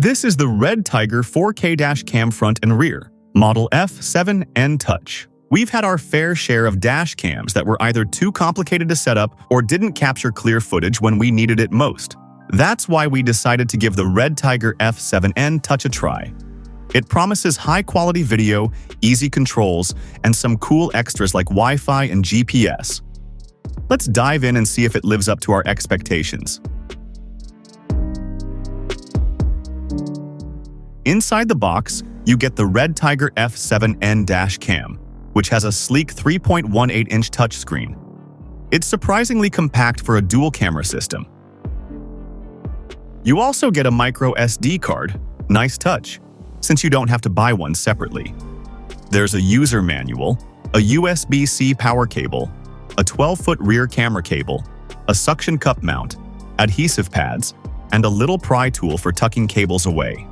This is the Redtiger 4K dash cam front and rear, model F7N Touch. We've had our fair share of dash cams that were either too complicated to set up or didn't capture clear footage when we needed it most. That's why we decided to give the Redtiger F7N Touch a try. It promises high-quality video, easy controls, and some cool extras like Wi-Fi and GPS. Let's dive in and see if it lives up to our expectations. Inside the box, you get the Redtiger F7N dash cam, which has a sleek 3.18-inch touchscreen. It's surprisingly compact for a dual-camera system. You also get a micro SD card, nice touch, since you don't have to buy one separately. There's a user manual, a USB-C power cable, a 12-foot rear camera cable, a suction cup mount, adhesive pads, and a little pry tool for tucking cables away.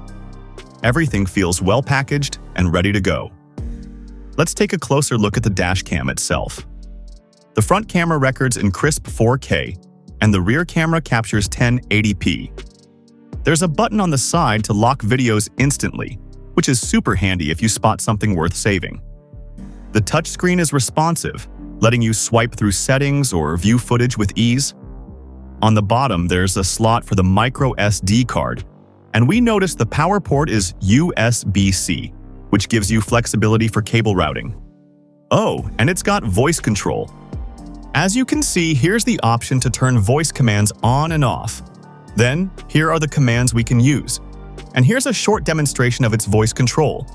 Everything feels well packaged and ready to go. Let's take a closer look at the dash cam itself. The front camera records in crisp 4K, and the rear camera captures 1080p. There's a button on the side to lock videos instantly, which is super handy if you spot something worth saving. The touchscreen is responsive, letting you swipe through settings or view footage with ease. On the bottom, there's a slot for the micro SD card, and we noticed the power port is USB-C, which gives you flexibility for cable routing. Oh, and it's got voice control. As you can see, here's the option to turn voice commands on and off. Then, here are the commands we can use. And here's a short demonstration of its voice control.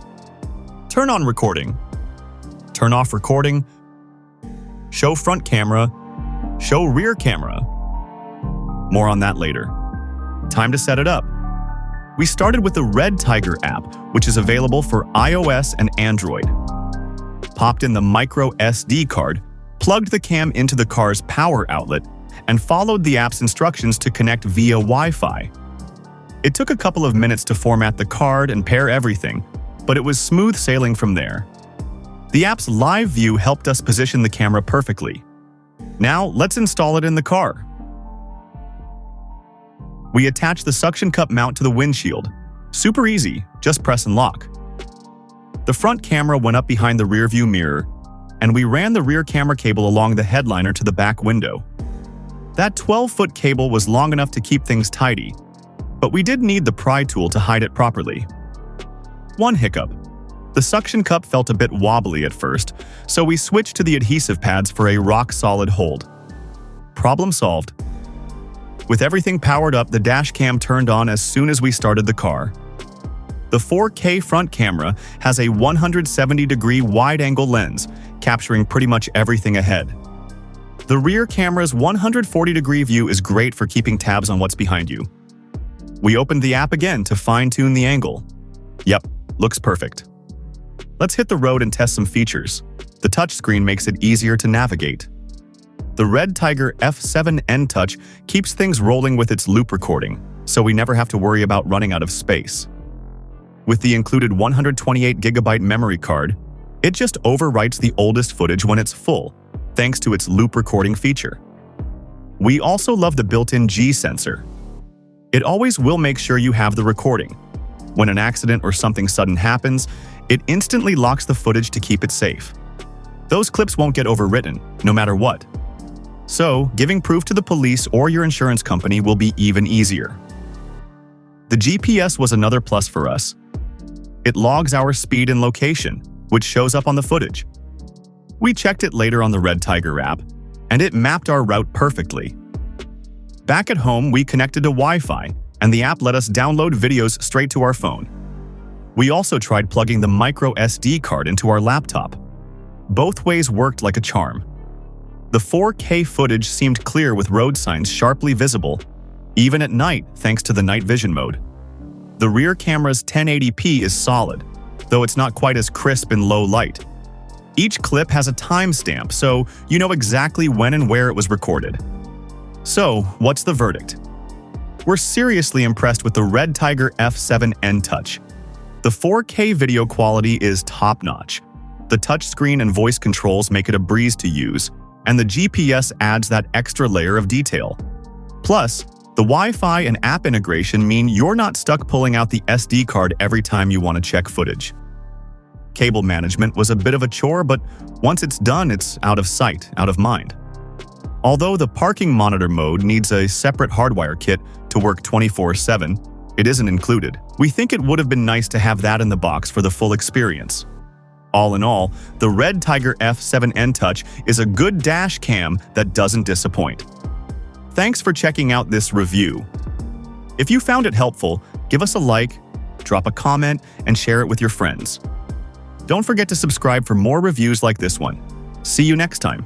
Turn on recording. Turn off recording. Show front camera. Show rear camera. More on that later. Time to set it up. We started with the Redtiger app, which is available for iOS and Android. Popped in the micro SD card, plugged the cam into the car's power outlet, and followed the app's instructions to connect via Wi-Fi. It took a couple of minutes to format the card and pair everything, but it was smooth sailing from there. The app's live view helped us position the camera perfectly. Now, let's install it in the car. We attach the suction cup mount to the windshield. Super easy, just press and lock. The front camera went up behind the rearview mirror, and we ran the rear camera cable along the headliner to the back window. That 12-foot cable was long enough to keep things tidy, but we did need the pry tool to hide it properly. One hiccup. The suction cup felt a bit wobbly at first, so we switched to the adhesive pads for a rock-solid hold. Problem solved. With everything powered up, the dash cam turned on as soon as we started the car. The 4K front camera has a 170-degree wide-angle lens, capturing pretty much everything ahead. The rear camera's 140-degree view is great for keeping tabs on what's behind you. We opened the app again to fine-tune the angle. Yep, looks perfect. Let's hit the road and test some features. The touchscreen makes it easier to navigate. The Redtiger F7N Touch keeps things rolling with its loop recording, so we never have to worry about running out of space. With the included 128GB memory card, it just overwrites the oldest footage when it's full, thanks to its loop recording feature. We also love the built-in G sensor. It always will make sure you have the recording. When an accident or something sudden happens, it instantly locks the footage to keep it safe. Those clips won't get overwritten, no matter what. So, giving proof to the police or your insurance company will be even easier. The GPS was another plus for us. It logs our speed and location, which shows up on the footage. We checked it later on the Redtiger app, and it mapped our route perfectly. Back at home, we connected to Wi-Fi, and the app let us download videos straight to our phone. We also tried plugging the micro SD card into our laptop. Both ways worked like a charm. The 4K footage seemed clear with road signs sharply visible, even at night thanks to the night vision mode. The rear camera's 1080p is solid, though it's not quite as crisp in low light. Each clip has a timestamp, so you know exactly when and where it was recorded. So, what's the verdict? We're seriously impressed with the Redtiger F7N Touch. The 4K video quality is top-notch. The touchscreen and voice controls make it a breeze to use, and the GPS adds that extra layer of detail. Plus, The Wi-Fi and app integration mean you're not stuck pulling out the SD card every time you want to check footage. Cable management was a bit of a chore, but once it's done, it's out of sight, out of mind. Although the parking monitor mode needs a separate hardwire kit to work 24/7, it isn't included. We think it would have been nice to have that in the box for the full experience. All in all, the Redtiger F7NT Touch is a good dash cam that doesn't disappoint. Thanks for checking out this review. If you found it helpful, give us a like, drop a comment, and share it with your friends. Don't forget to subscribe for more reviews like this one. See you next time.